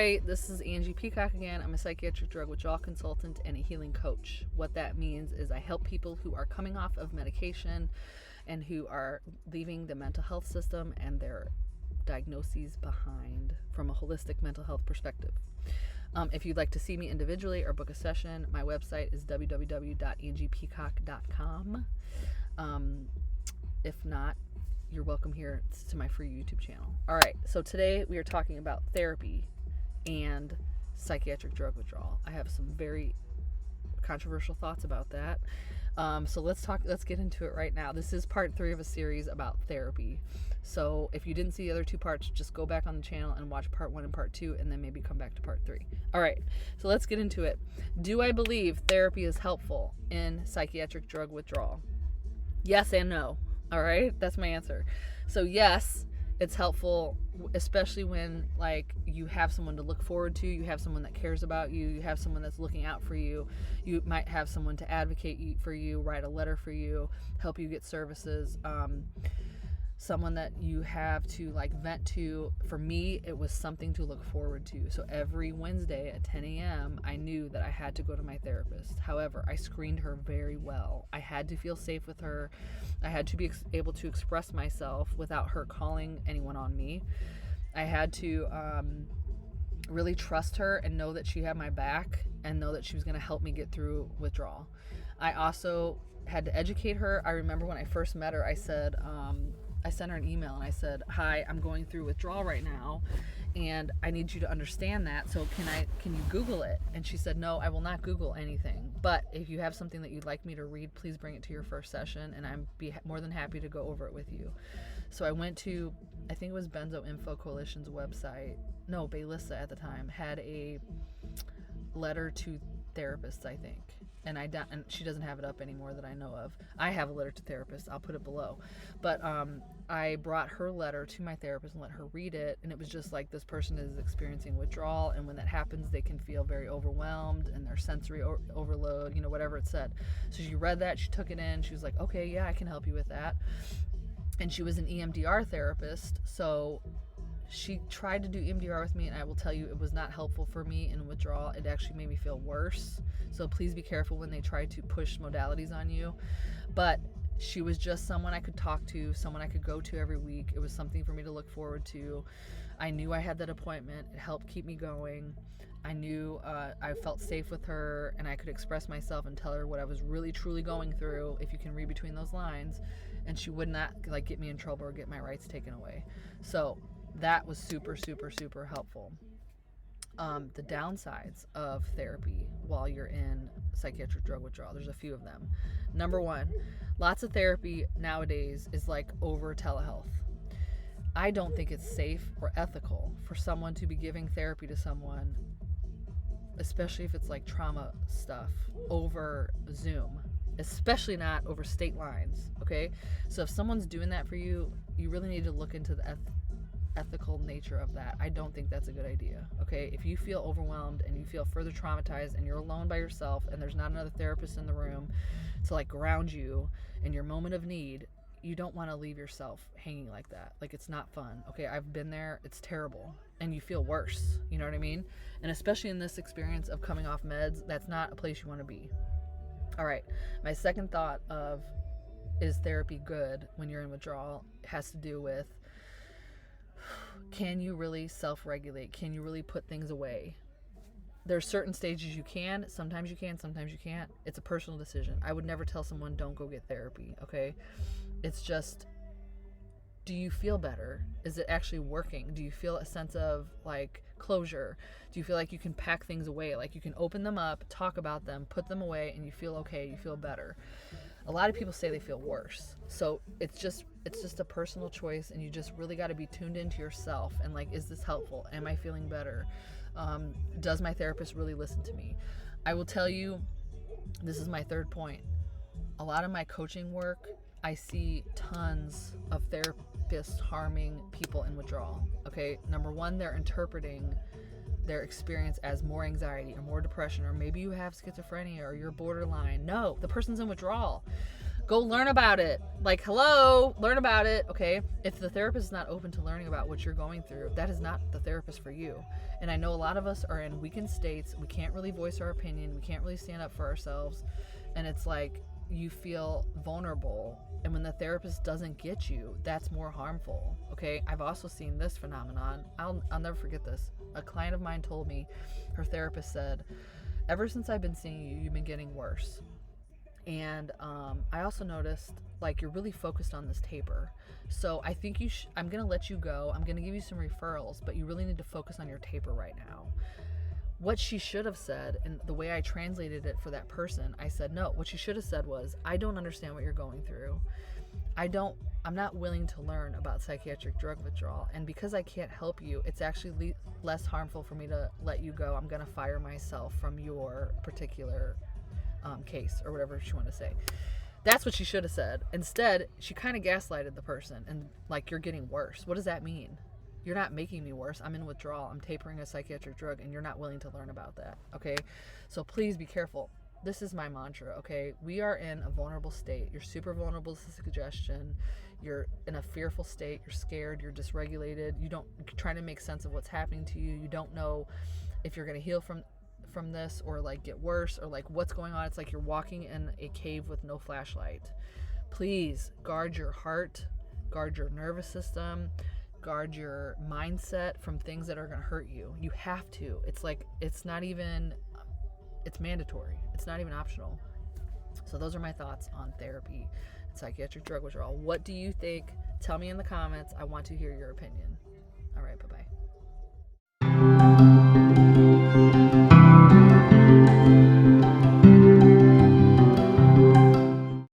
Hi, this is Angie Peacock again. I'm a psychiatric drug withdrawal consultant and a healing coach. What that means is I help people who are coming off of medication and who are leaving the mental health system and their diagnoses behind from a holistic mental health perspective. If you'd like to see me individually or book a session, my website is www.angiepeacock.com. If not, you're welcome here to my free YouTube channel. All right, so today we are talking about therapy and psychiatric drug withdrawal. I have some very controversial thoughts about that. So let's get into it right now. This is part 3 of a series about therapy. So if you didn't see the other 2 parts, just go back on the channel and watch part 1 and part 2, and then maybe come back to part 3. All right, so let's get into it. Do I believe therapy is helpful in psychiatric drug withdrawal? Yes and no. All right, that's my answer. So yes, it's helpful, especially when like you have someone to look forward to, you have someone that cares about you, you have someone that's looking out for you, you might have someone to advocate for you, write a letter for you, help you get services, someone that you have to like vent to. For me, it was something to look forward to. So every Wednesday at 10 a.m., I knew that I had to go to my therapist. However, I screened her very well. I had to feel safe with her. I had to be able to express myself without her calling anyone on me. I had to really trust her and know that she had my back and know that she was going to help me get through withdrawal. I also had to educate her. I remember when I first met her, I said, I sent her an email and I said, "Hi, I'm going through withdrawal right now, and I need you to understand that. So can you Google it?" And she said, "No, I will not Google anything. But if you have something that you'd like me to read, please bring it to your first session, and I'm more than happy to go over it with you." So I went to, I think it was Benzo Info Coalition's website. No, Baylissa at the time had a letter to therapists, I think. And she doesn't have it up anymore that I know of. I have a letter to therapists. I'll put it below. But I brought her letter to my therapist and let her read it. And it was just like, this person is experiencing withdrawal. And when that happens, they can feel very overwhelmed and their sensory overload, whatever it said. So she read that. She took it in. She was like, "Okay, yeah, I can help you with that." And she was an EMDR therapist. So she tried to do EMDR with me, and I will tell you it was not helpful for me in withdrawal. It actually made me feel worse. So please be careful when they try to push modalities on you. But she was just someone I could talk to, someone I could go to every week. It was something for me to look forward to. I knew I had that appointment. It helped keep me going. I knew I felt safe with her, and I could express myself and tell her what I was really truly going through, if you can read between those lines, and she would not like get me in trouble or get my rights taken away. So that was super, super, super helpful. The downsides of therapy while you're in psychiatric drug withdrawal, there's a few of them. Number 1, lots of therapy nowadays is like over telehealth. I don't think it's safe or ethical for someone to be giving therapy to someone, especially if it's like trauma stuff, over Zoom, especially not over state lines, okay? So if someone's doing that for you, you really need to look into the ethical nature of that. I don't think that's a good idea, okay? If you feel overwhelmed and you feel further traumatized and you're alone by yourself and there's not another therapist in the room to like ground you in your moment of need, you don't want to leave yourself hanging like that. Like, it's not fun, okay? I've been there. It's terrible. And you feel worse, you know what I mean? And especially in this experience of coming off meds, that's not a place you want to be. All right, my second thought of, is therapy good when you're in withdrawal, has to do with, can you really self-regulate? Can you really put things away? There's certain stages you can, sometimes you can, sometimes you can't. It's a personal decision. I would never tell someone, don't go get therapy, okay? It's just, do you feel better? Is it actually working? Do you feel a sense of like closure? Do you feel like you can pack things away? Like you can open them up, talk about them, put them away, and you feel okay, you feel better. A lot of people say they feel worse. So it's just a personal choice, and you just really got to be tuned into yourself and like, is this helpful? Am I feeling better? Does my therapist really listen to me? I will tell you, this is my third point. A lot of my coaching work, I see tons of therapists harming people in withdrawal. Okay, number 1, they're interpreting their experience as more anxiety or more depression, or maybe you have schizophrenia or you're borderline. No, the person's in withdrawal. Go learn about it. Like, hello, learn about it, okay? If the therapist is not open to learning about what you're going through, that is not the therapist for you. And I know a lot of us are in weakened states. We can't really voice our opinion. We can't really stand up for ourselves. And it's like you feel vulnerable. And when the therapist doesn't get you, that's more harmful, okay? I've also seen this phenomenon. I'll never forget this. A client of mine told me, her therapist said, ever since I've been seeing you, you've been getting worse. And I also noticed, like, you're really focused on this taper. So I think I'm going to let you go. I'm going to give you some referrals, but you really need to focus on your taper right now. What she should have said, and the way I translated it for that person, I said, no, what she should have said was, I don't understand what you're going through. I'm not willing to learn about psychiatric drug withdrawal. And because I can't help you, it's actually less harmful for me to let you go. I'm going to fire myself from your particular case, or whatever she wanted to say. That's what she should have said. Instead, she kind of gaslighted the person and, like, you're getting worse. What does that mean? You're not making me worse. I'm in withdrawal. I'm tapering a psychiatric drug, and you're not willing to learn about that, okay? So please be careful. This is my mantra, okay? We are in a vulnerable state. You're super vulnerable to suggestion. You're in a fearful state. You're scared. You're dysregulated. You're trying to make sense of what's happening to you. You don't know if you're going to heal from this, or like get worse, or like what's going on. It's like you're walking in a cave with no flashlight. Please guard your heart, guard your nervous system, guard your mindset from things that are going to hurt you. You have to. It's mandatory. It's not even optional. So those are my thoughts on therapy and psychiatric drug withdrawal. What do you think? Tell me in the comments. I want to hear your opinion. All right, bye-bye.